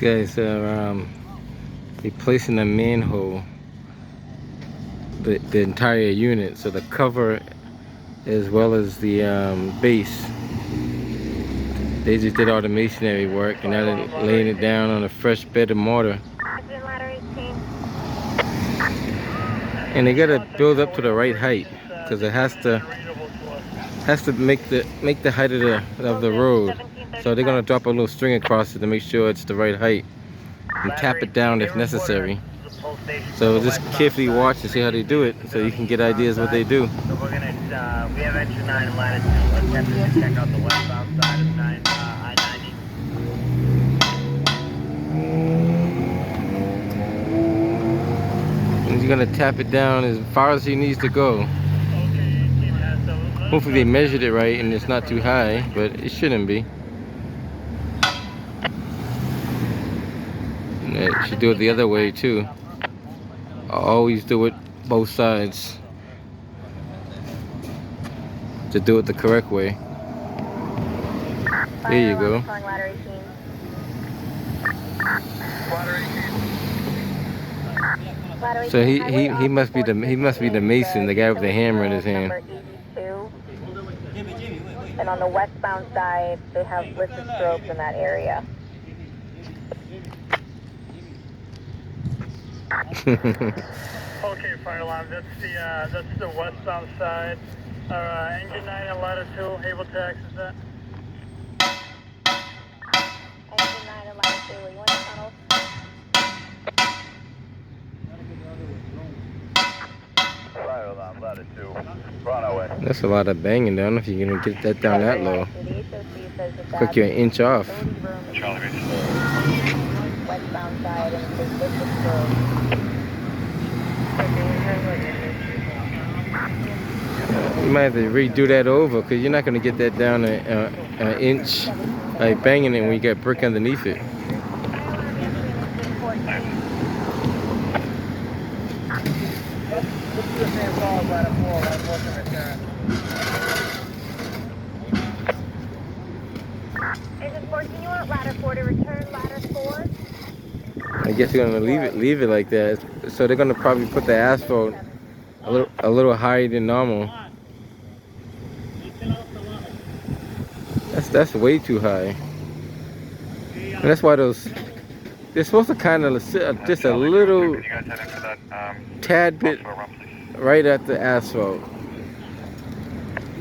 Guys are replacing the manhole, the entire unit, so the cover as well as the base. They just did all the masonry work and now they're laying it down on a fresh bed of mortar. And they gotta build up to the right height because it has to make the height of the road. So they're gonna drop a little string across it to make sure it's the right height and tap it down if necessary. So just carefully watch and see how they do it so you can get ideas what they do. So we're gonna, we have engine 9 and latitude. Let's have to check out the westbound side of I-90. And you're gonna tap it down as far as he needs to go. Hopefully they measured it right and it's not too high, but it shouldn't be. And it should do it the other way too. Always do it both sides to do it the correct way. There you go. So he must be the mason, the guy with the hammer in his hand. And on the westbound side, they have listed strobes in that area. Okay, fire alarm. That's the westbound side. Engine 9 and latitude, able to access that. Engine 9 and latitude, you want to tunnel? Fire alarm, latitude. Run away. That's a lot of banging. I don't know if you're gonna get that down that low. Looks like you're an inch off. Westbound side and the listed strobes. You might have to redo that over because you're not going to get that down an inch like banging it when you got brick underneath it. Engine 14, you want ladder 4 to return ladder 4? I guess you're going to leave it like that. So they're going to probably put the asphalt a little higher than normal. That's way too high. And that's why they're supposed to kind of sit just a little tad bit right at the asphalt.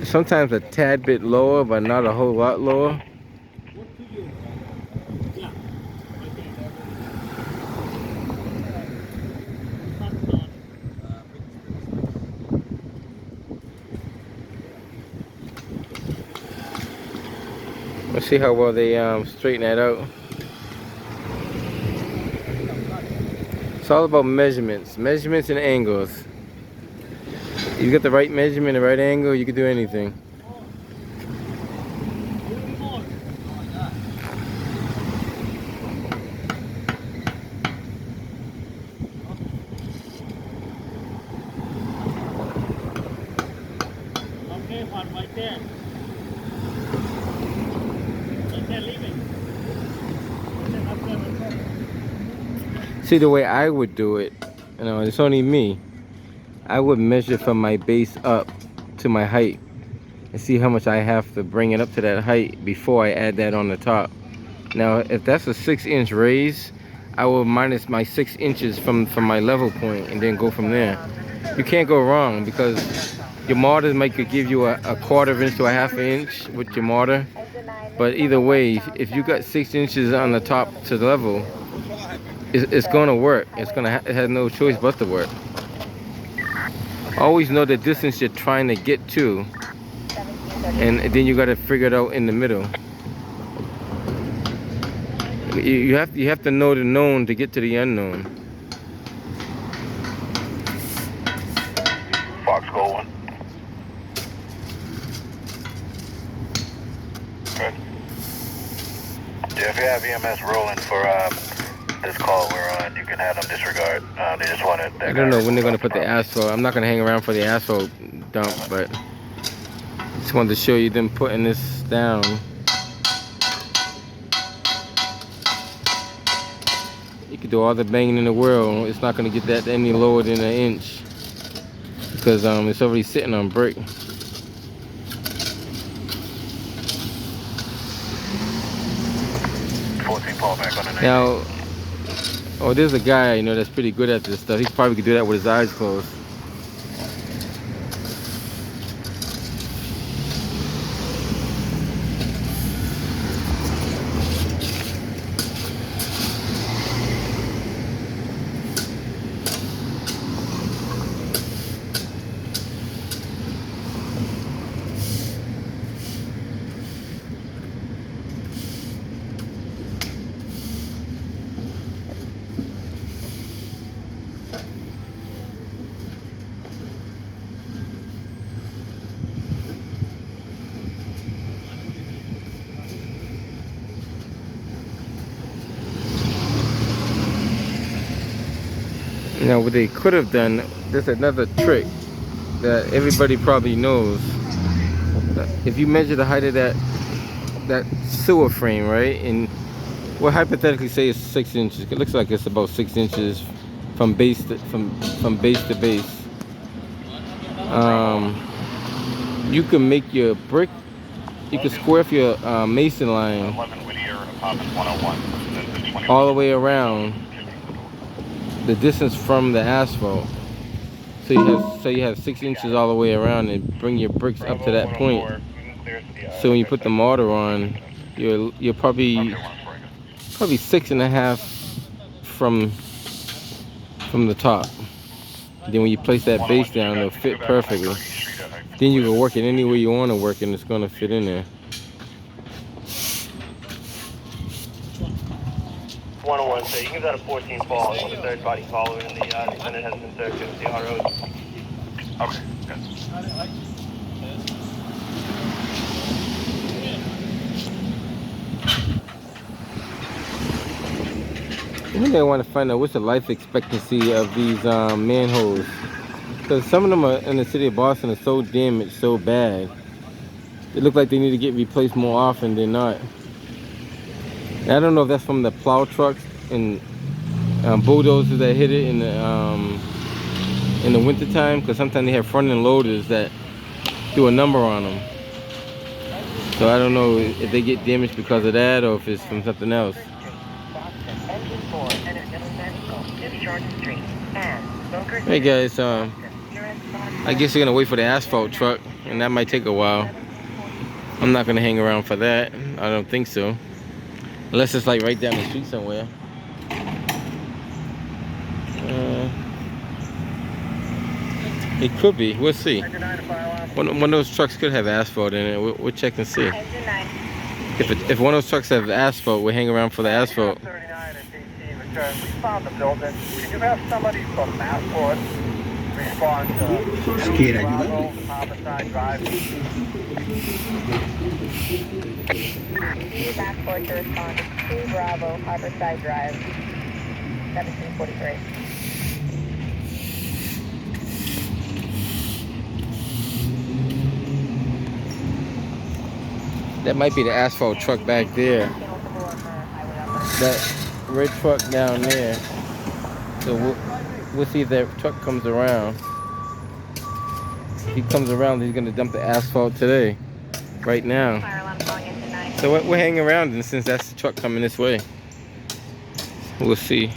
Sometimes a tad bit lower, but not a whole lot lower. Let's see how well they straighten that out. It's all about measurements and angles. If you get the right measurement, the right angle, you can do anything. Okay, one right there. See, the way I would do it, you know, it's only me. I would measure from my base up to my height and see how much I have to bring it up to that height before I add that on the top. Now, if that's a 6-inch raise, I will minus my 6 inches from my level point and then go from there. You can't go wrong because your mortar might could give you a 1/4 inch to a 1/2 inch with your mortar. But either way, if you got 6 inches on the top to the level, it's going to work. It has no choice but to work. Always know the distance you're trying to get to, and then you got to figure it out in the middle. You have to know the known to get to the unknown. Fox Gold 1. Good. Yeah, if you have EMS rolling for this call we're on, you can have them disregard. They just want it. I don't know when they're going to put the asphalt. I'm not going to hang around for the asphalt dump, but just wanted to show you them putting this down. could do all the banging in the world. It's not gonna get that any lower than an inch because it's already sitting on brick. 14 Paul back on the 90. Now, oh, there's a guy I know that's pretty good at this stuff. He probably could do that with his eyes closed. Now what they could have done, there's another trick that everybody probably knows. If you measure the height of that sewer frame, right, and we'll hypothetically say it's 6 inches. It looks like it's about 6 inches from base to base to base. You can make your brick, you can square off your mason line 11 Whittier, apartment 101. all the way around the distance from the asphalt. So you have 6 inches all the way around, and bring your bricks up to that point. So when you put the mortar on, you're probably 6.5 from the top. Then when you place that base down, it'll fit perfectly. Then you can work it any way you want to work, and it's going to fit in there. 101, so you can give that a 14 ball. It's a third party caller, and the defendant has been searched with the ROs. Okay, good. I think I want to find out what's the life expectancy of these manholes. Because some of them are in the city of Boston are so damaged, so bad. They look like they need to get replaced more often than not. And I don't know if that's from the plow trucks and bulldozers that hit it in the winter time, because sometimes they have front end loaders that do a number on them. So I don't know if they get damaged because of that or if it's from something else. Hey guys, I guess you're gonna wait for the asphalt truck, and that might take a while. I'm not gonna hang around for that. I don't think so. Unless it's like right down the street somewhere. It could be. We'll see. One of those trucks could have asphalt in it. We'll check and see. If one of those trucks have asphalt, we'll hang around for the asphalt. We found the building. Can you have somebody from Asphalt respond to Bravo, Homicide Drive? Use Asphalt to respond to 2 Bravo, Harborside Drive, 1743. That might be the asphalt truck back there. That red truck down there. So we'll see if that truck comes around. If he comes around, he's gonna dump the asphalt today, right now. So we're hanging around, and since that's the truck coming this way, we'll see.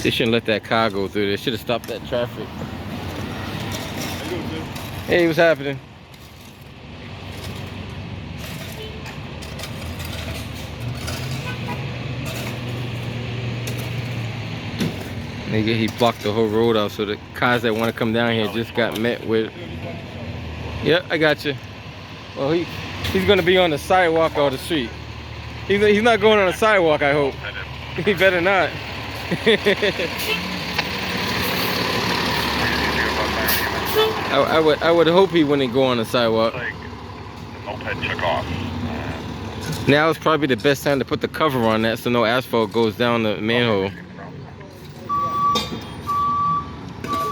They shouldn't let that car go through. They should have stopped that traffic. Hey, what's happening? He blocked the whole road off, so the cars that want to come down here just got met with. Yep, I got you. Well, he's gonna be on the sidewalk or the street. He's not going on the sidewalk, I hope. He better not. I would hope he wouldn't go on the sidewalk. Like, the moped took off. Now is probably the best time to put the cover on that so no asphalt goes down the manhole.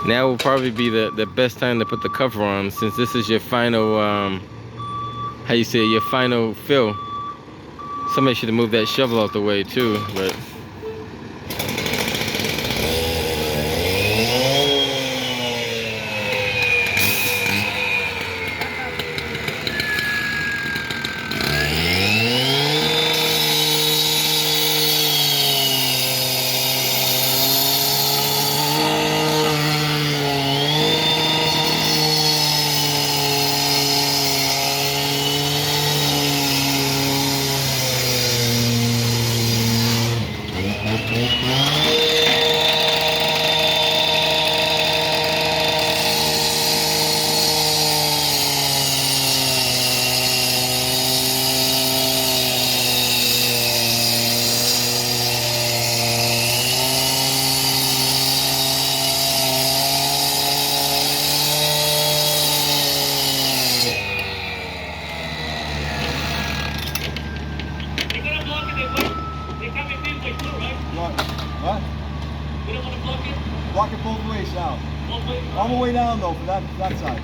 Now will probably be the best time to put the cover on, since this is your final, how you say it, your final fill. Somebody should have moved that shovel out the way too, but Lock it both ways now. All the way down though, for that side.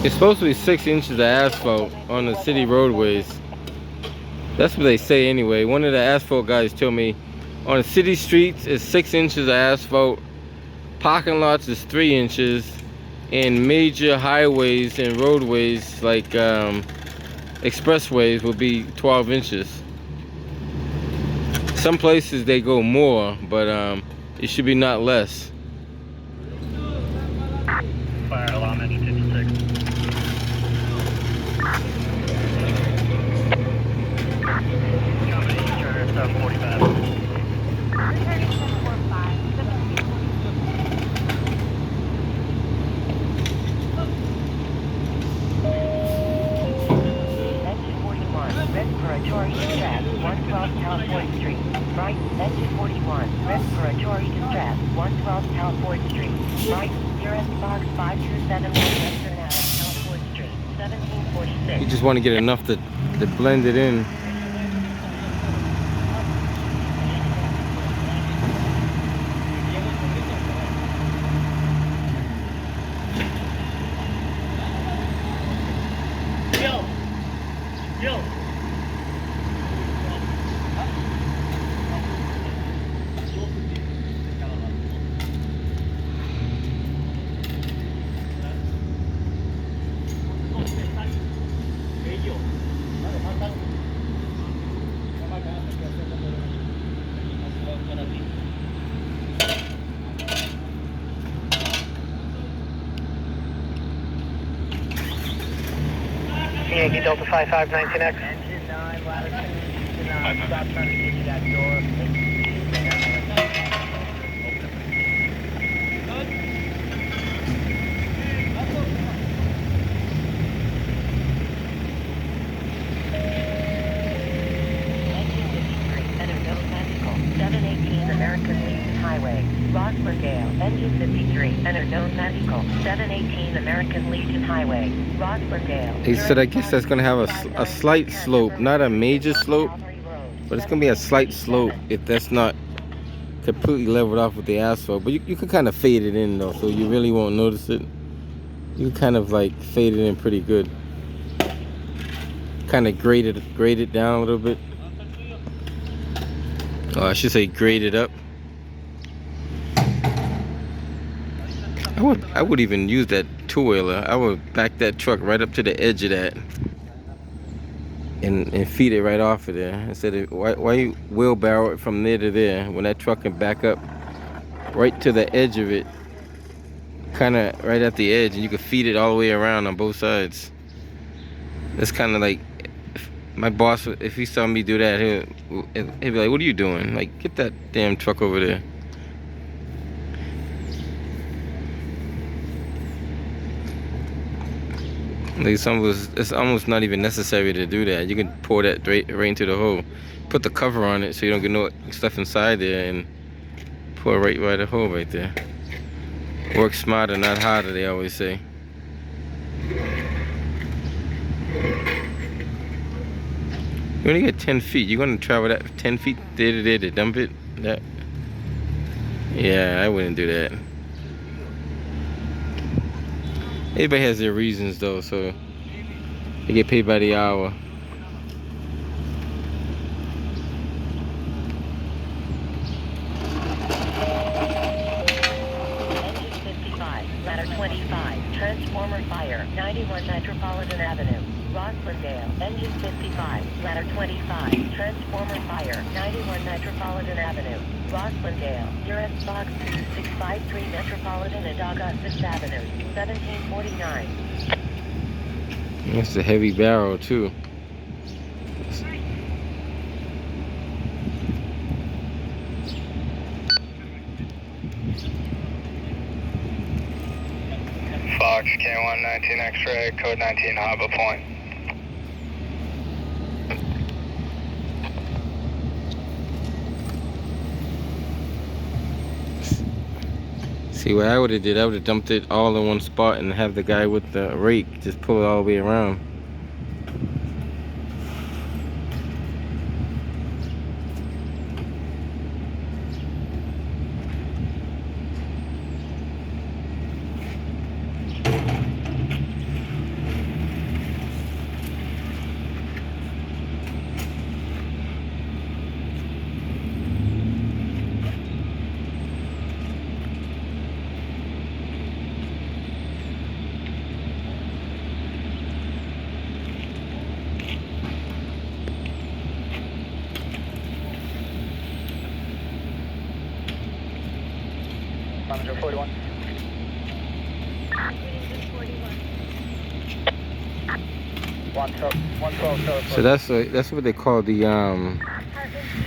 It's supposed to be 6 inches of asphalt on the city roadways. That's what they say anyway. One of the asphalt guys told me on the city streets it's 6 inches of asphalt. Parking lots is 3 inches. And major highways and roadways like expressways will be 12 inches. Some places they go more, but it should be not less. Fire alarm engine 56. Company, turn 745. Preparatory distress, 112 South 4th Street. Right, exit 41. Preparatory distress, 112 South 4th Street. Right, nearest box 527 Western Ave, South 4th Street, 1746. You just want to get enough to blend it in. Yankee Delta 5519X. Engine 9, ladder 2, engine 9, stop trying to get you that door. Engine 53, enter known medical, 718 American Legion Highway, Rosslandale. He said I guess that's going to have a slight slope, not a major slope, but it's going to be a slight slope if that's not completely leveled off with the asphalt. But you can kind of fade it in though, so you really won't notice it. You can kind of like fade it in pretty good. Kind of grade it down a little bit. Oh, I should say grade it up. I would even use that two-wheeler. I would back that truck right up to the edge of that and feed it right off of there. Instead of why you wheelbarrow it from there to there when that truck can back up right to the edge of it, kind of right at the edge, and you can feed it all the way around on both sides. That's kind of like my boss, if he saw me do that, he'd be like, "What are you doing? Like, get that damn truck over there." Like it's almost not even necessary to do that. You can pour that right into the hole. Put the cover on it so you don't get no stuff inside there, and pour right the hole right there. Work smarter, not harder, they always say. You only get 10 feet. You're gonna travel that 10 feet there to there to dump it? Yeah, I wouldn't do that. Everybody has their reasons though, so they get paid by the hour. Engine 55, ladder 25, transformer fire, 91 Metropolitan Avenue, Rosslandale. Engine 55, ladder 25, transformer fire, 91 Metropolitan Avenue, Rosslandale. Nearest box 2653 Metropolitan and Augustus Avenue, 1749. That's a heavy barrel too. Fox K119 X-ray, code 19 Harbor Point. See what I would have did, I would have dumped it all in one spot and have the guy with the rake just pull it all the way around. Manager 41. One 112. So that's what they call the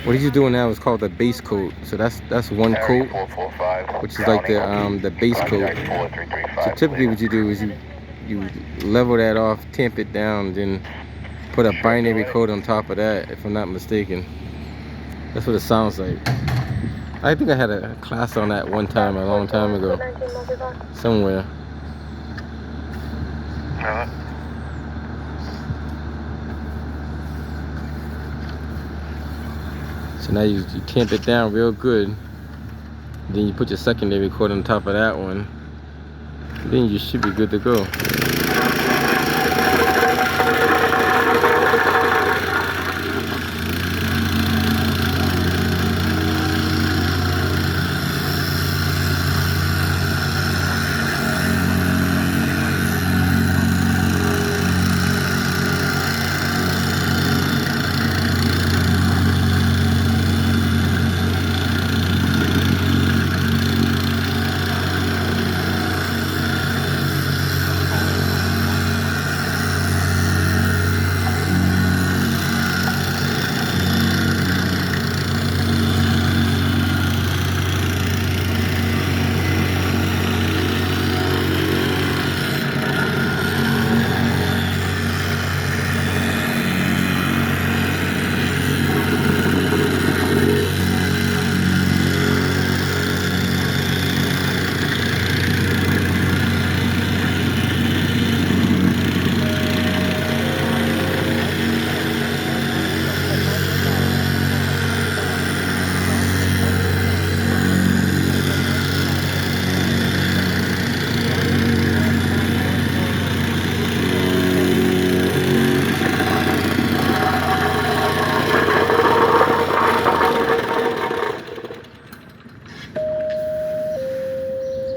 what he's doing now is called the base coat. So that's one coat, 445. which is like the base coat. So typically what you do is you level that off, tamp it down, then put a binary coat on top of that, if I'm not mistaken. That's what it sounds like. I think I had a class on that one time, a long time ago, somewhere. So now you tamp it down real good. Then you put your secondary coat on top of that one. Then you should be good to go.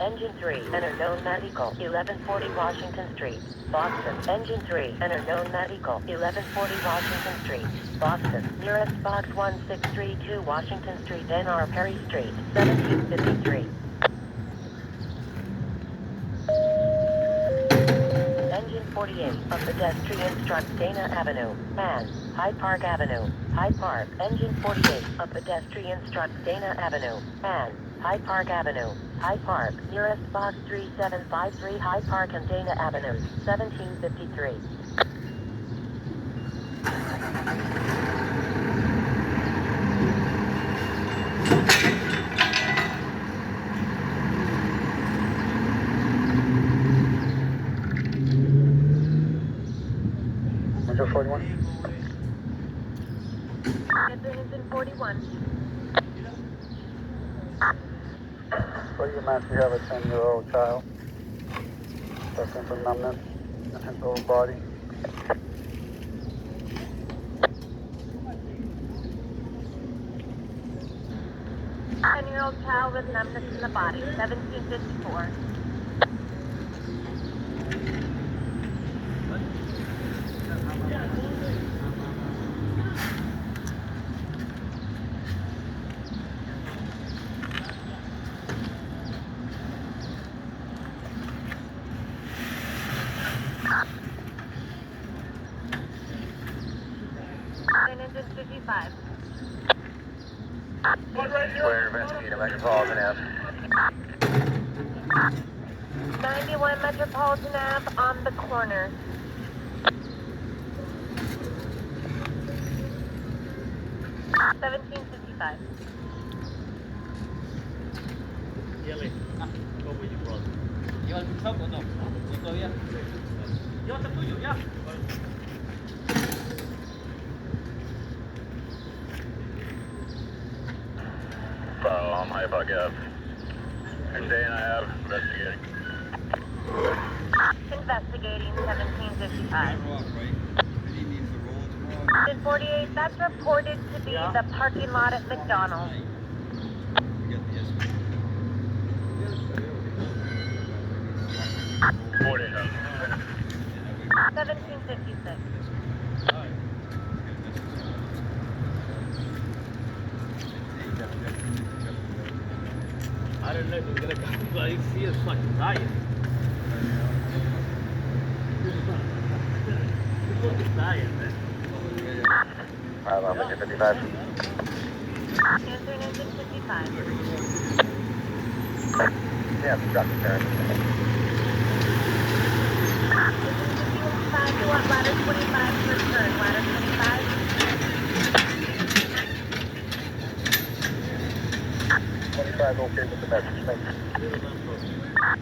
Engine 3, enter known vehicle, 1140 Washington Street, Boston. Engine 3, enter known vehicle, 1140 Washington Street, Boston. Nearest box 1632 Washington Street, NR Perry Street, 1753. Engine 48, a pedestrian struck Dana Avenue, and Hyde Park Avenue, Hyde Park. Engine 48, a pedestrian struck Dana Avenue, and Hyde Park Avenue, Hyde Park. Nearest box 3753 Hyde Park and Dana Avenue, 1753. Manager 41. Engine 41. For your match, you have a 10-year-old child suffering from numbness in his whole body. Ten-year-old child with numbness in the body, 1754. Engine 55. Square investigator Metropolitan Ave. 91 Metropolitan Ave on the corner. $17.55. ¿Lleva el pulsado o no? ¿No todavía? Llévate el tuyo, ya. On Hyde Park Ave. And Dana Ave, investigating. Investigating 1755. He needs to roll tomorrow. Engine 48, that's reported to be the parking lot at McDonald's. We got the estimate. 1756. ladder left, we're gonna go. All you see is fucking dying. Fucking dying, man. Engine 55. Answering engine 55. Yeah, the truck is turn. Engine 55, you want ladder 25 to return. Ladder 25. 25 okay with the message. Thank you.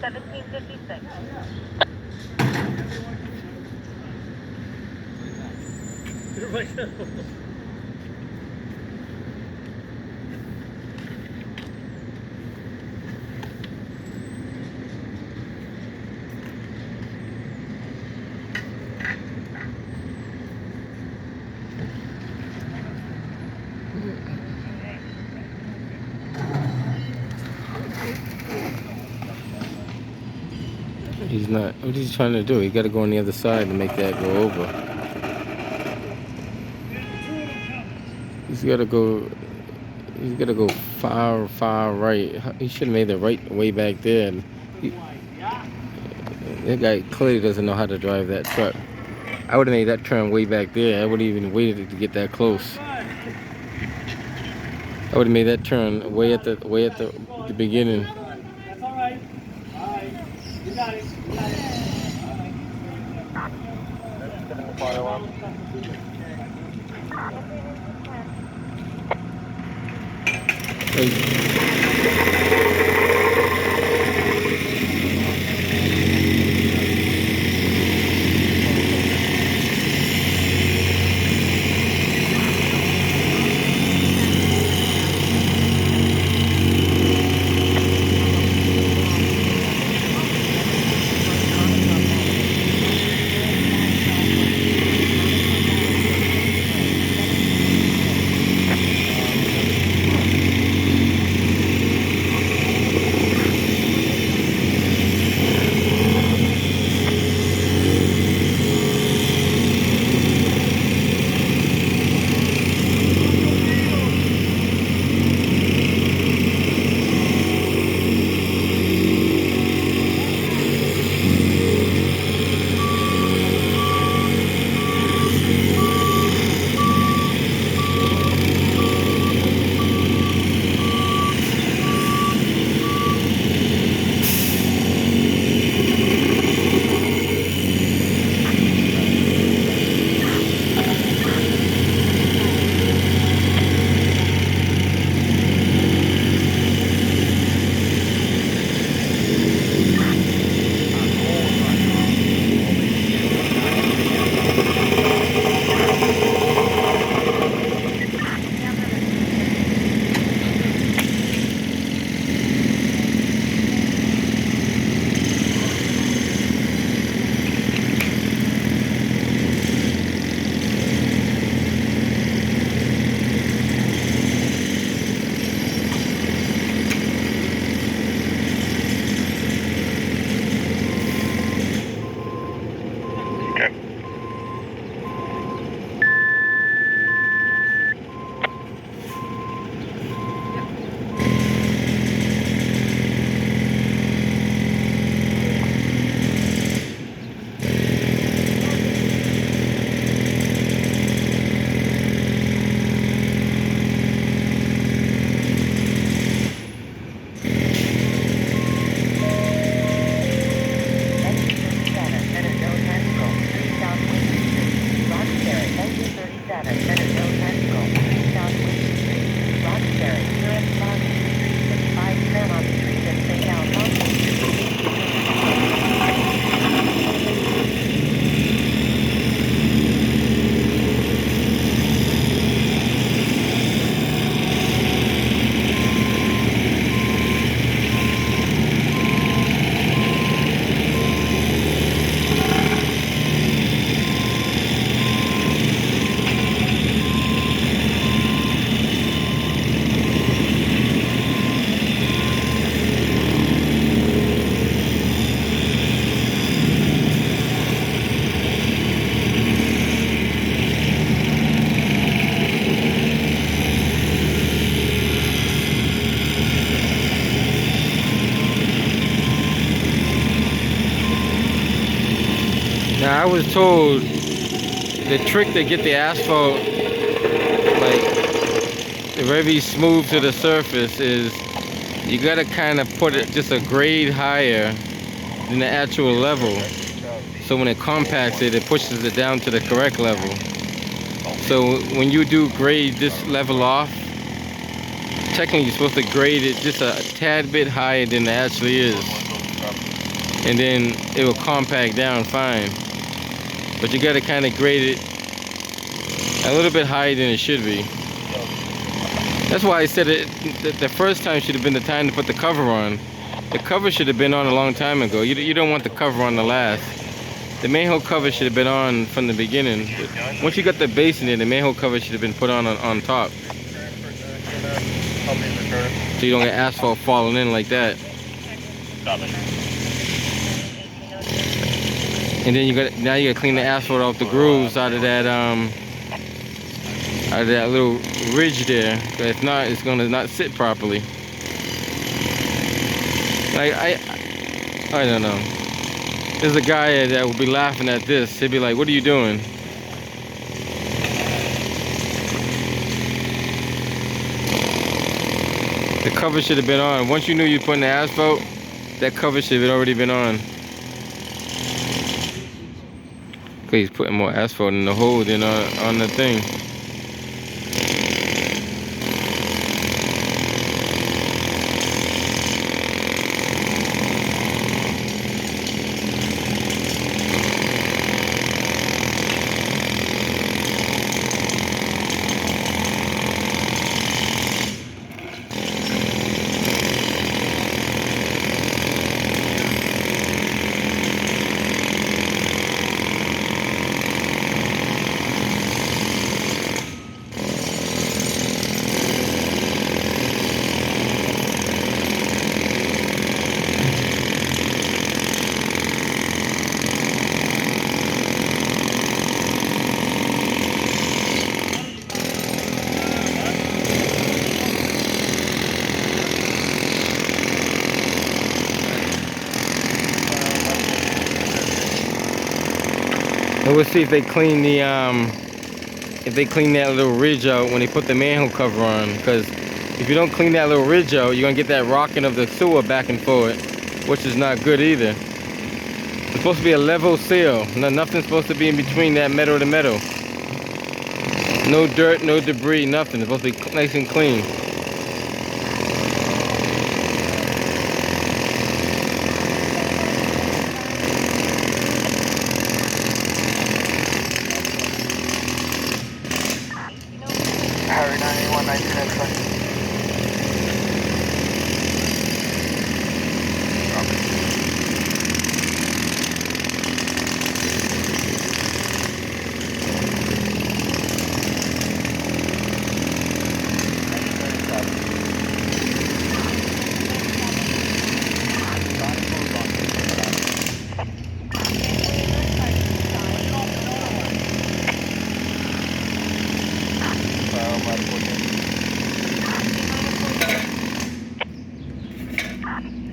1756. He's not. What is he trying to do? He got to go on the other side to make that go over. He's got to go. He's got to go far right. He should have made the right way back there. That guy clearly doesn't know how to drive that truck. I would have made that turn way back there. I wouldn't even waited to get that close. I would have made that turn way at the beginning. That's all right. All right. You got it. You got Now I was told the trick to get the asphalt like very smooth to the surface is you gotta kind of put it just a grade higher than the actual level. So when it compacts it, it pushes it down to the correct level. So when you do grade this level off, technically you're supposed to grade it just a tad bit higher than it actually is. And then it will compact down fine. But you gotta kind of grade it a little bit higher than it should be. That's why I said it, the first time should have been the time to put the cover on. The cover should have been on a long time ago. You don't want the cover on the last. The manhole cover should have been on from the beginning. Once you got the base in it, the manhole cover should have been put on top. So you don't get asphalt falling in like that. And then now you gotta clean the asphalt off the grooves out of that little ridge there. If not, it's gonna not sit properly. Like I don't know. There's a guy that will be laughing at this. He'll be like, "What are you doing?" The cover should have been on. Once you knew you put in the asphalt, that cover should have already been on. Okay, he's putting more asphalt in the hole than on the thing. And we'll see if they clean that little ridge out when they put the manhole cover on. Because if you don't clean that little ridge out, you're gonna get that rocking of the sewer back and forth, which is not good either. It's supposed to be a level seal. Nothing's supposed to be in between that metal to metal. No dirt, no debris, nothing. It's supposed to be nice and clean. Harry 91, 19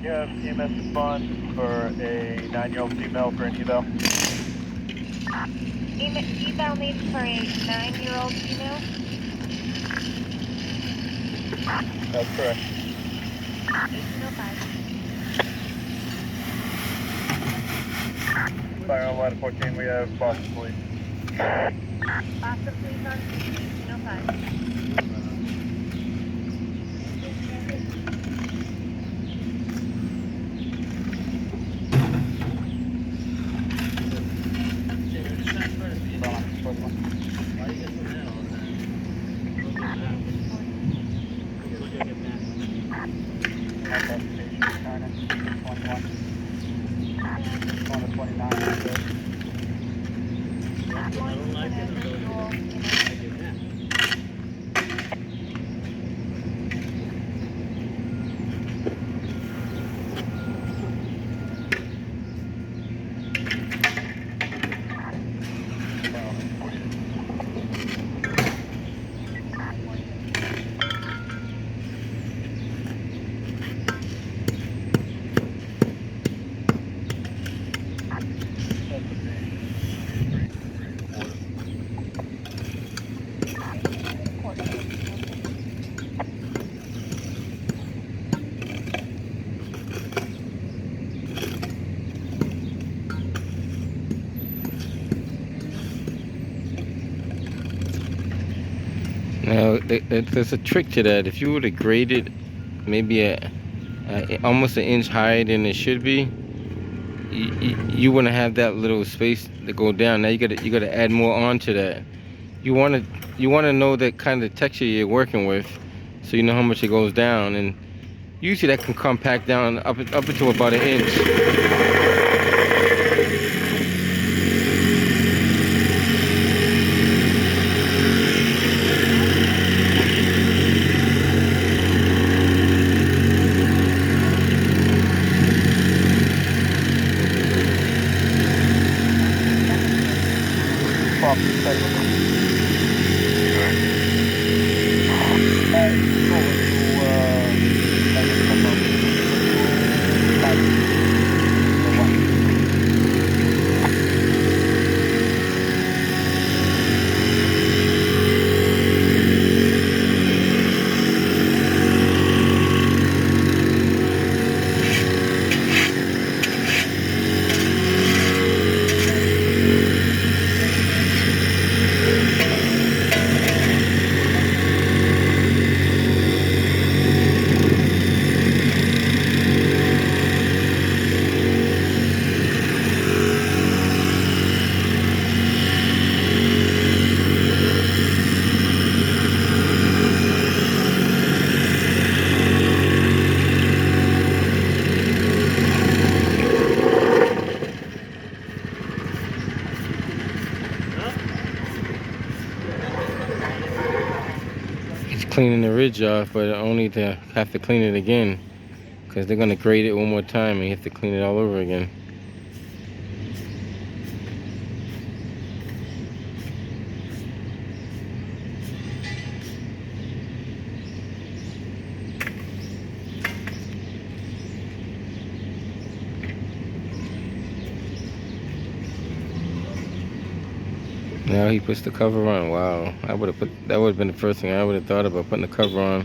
You have EMS response for a 9-year-old female for an eval. Eval needs for a 9-year-old female? That's correct. 1805. Fire on line 14, we have Boston Police. Boston Police on 1805. there's a trick to that. If you were to grade it maybe almost an inch higher than it should be, you wouldn't have that little space to go down. Now you gotta add more onto that. You wanna know that kind of texture you're working with, so you know how much it goes down. And usually that can compact down up to about an inch. Cleaning the ridge off, but only to have to clean it again, because they're gonna grade it one more time and you have to clean it all over again. Now he puts the cover on. Wow, that would have been the first thing I would have thought about, putting the cover on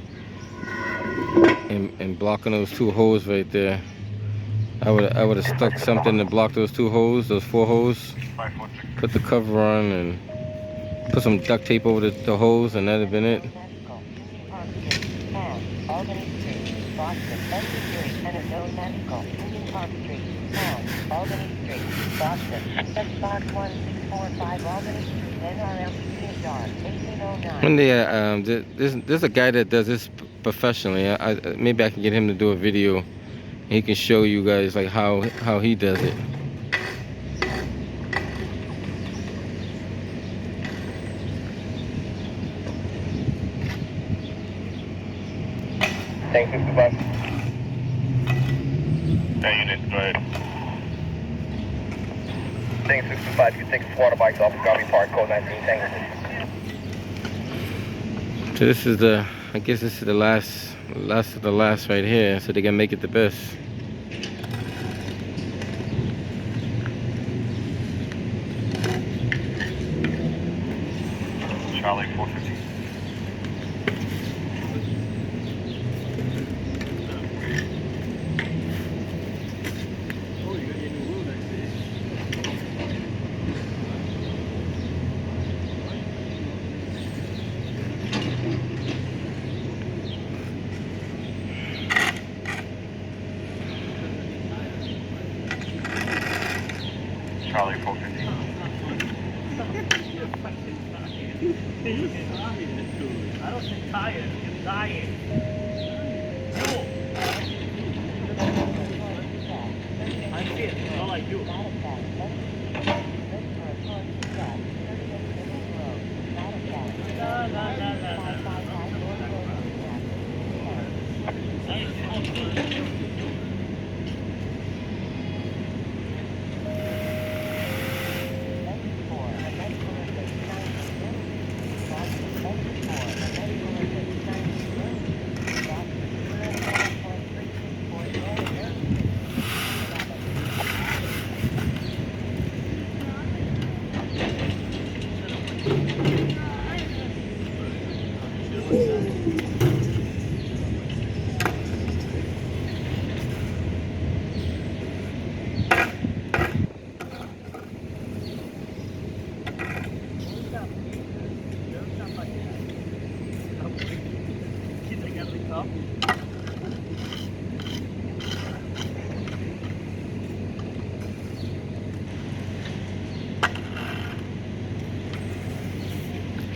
and blocking those two holes right there. I would have stuck something to block those two holes, those 4 holes. Put the cover on and put some duct tape over the holes, and that'd have been it. Albany Street, Boston, Park Street, Albany Street, Boston, Box 1645, Albany Street, NRM, CSR, 1809. One day, there's a guy that does this professionally. Maybe I can get him to do a video. And he can show you guys like how he does it. Tank 65. That unit, go ahead. Tank 65, you take water bikes off of Garvey Park, code 19, Tank. So this is I guess this is the last of the last right here, so they can make it the best. Charlie 450. Charlie 450. I don't get tired, I'm dying. I'm fit, not like you.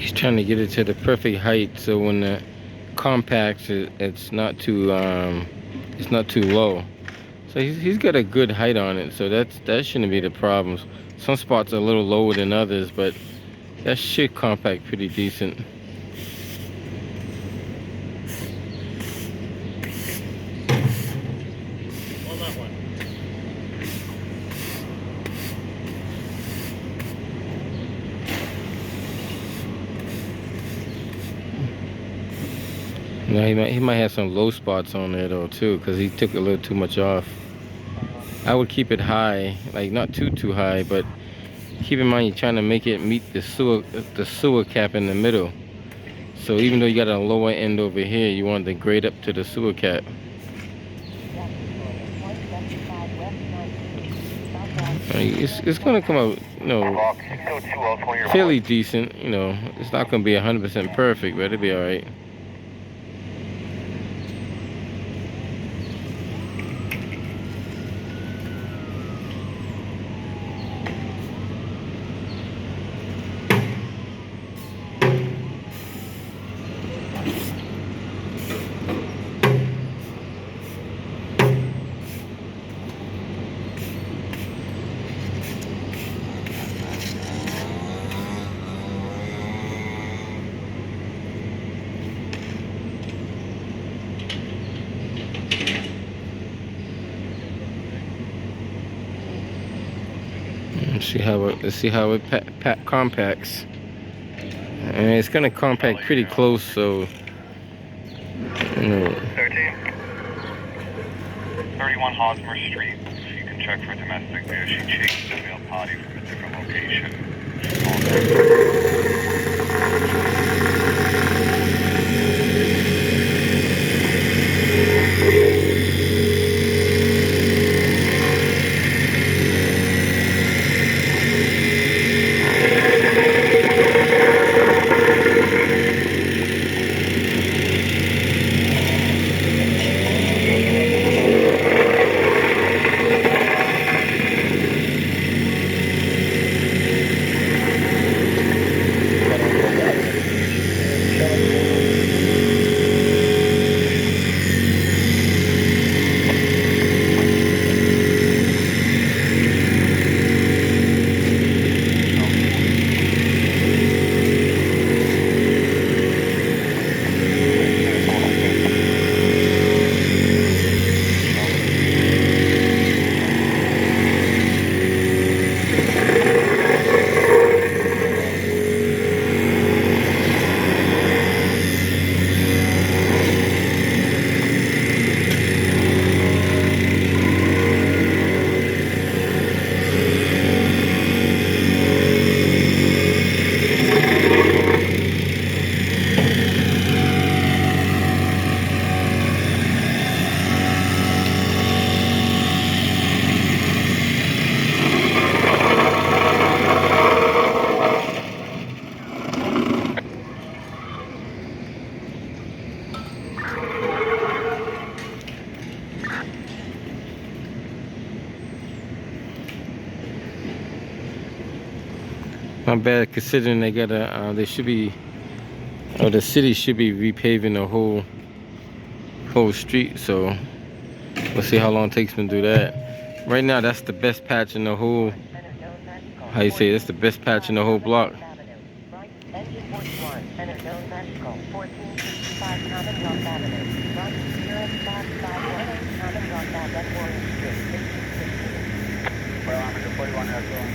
He's trying to get it to the perfect height so when the compacts, it's not too low. So he's got a good height on it, so that shouldn't be the problem. Some spots are a little lower than others, but that should compact pretty decent. On that one. No, he might have some low spots on there though too, because he took a little too much off. I would keep it high, like not too high, but keep in mind you're trying to make it meet the sewer cap in the middle. So even though you got a lower end over here, you want to grade up to the sewer cap. It's gonna come out, you know, fairly decent. You know, it's not gonna be 100% perfect, but it'll be all right. Let's see how it compacts, and it's gonna compact pretty close. So, you know. 31 Hosmer Street. You can check for domestic there. She changed the male potty from a different location. Not bad considering they got a, they should be, or the city should be repaving the whole street. So we'll see how long it takes them to do that. Right now, that's the best patch in the whole, how you say, that's the best patch in the whole block. Engine 41, Center Zone Mexico, 1465 Commonwealth Avenue. Right, 0551 Commonwealth Avenue, Warren Street, 1516. Parameter 41 has going.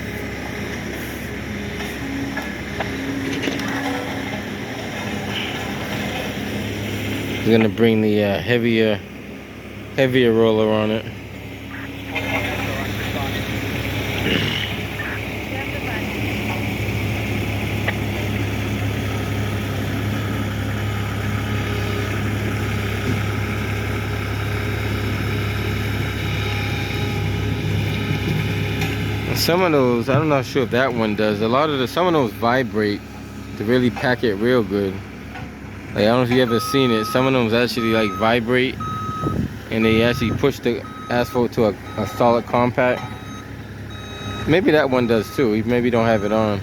He's gonna bring the heavier roller on it. Some of those, I'm not sure if that one does. Some of those vibrate to really pack it real good. Like, I don't know if you ever seen it. Some of them actually like vibrate, and they actually push the asphalt to a solid compact. Maybe that one does too. Maybe don't have it on.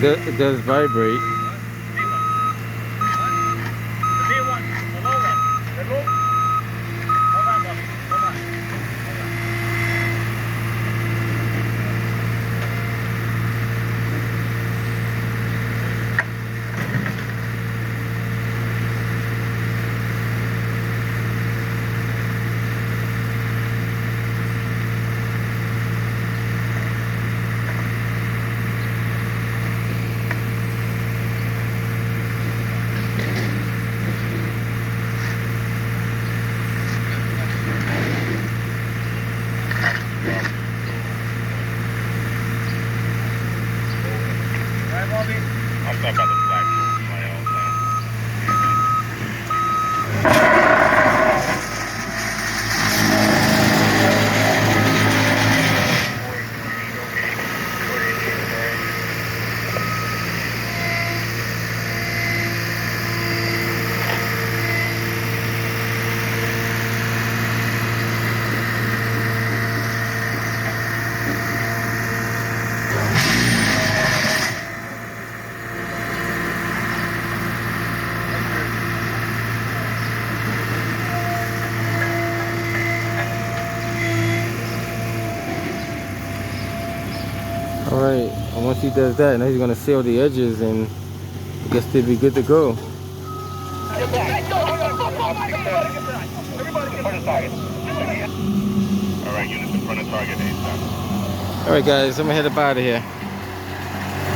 It does vibrate. The big one, the low one. The low. Hold on, Bobby. Hold on. Right, Bobby? I'll stop by the flag for my own time. All right, and once he does that, now he's gonna seal the edges, and I guess they'll be good to go. All right, units in front of target ASAP. All right, guys, I'm gonna head up out of here.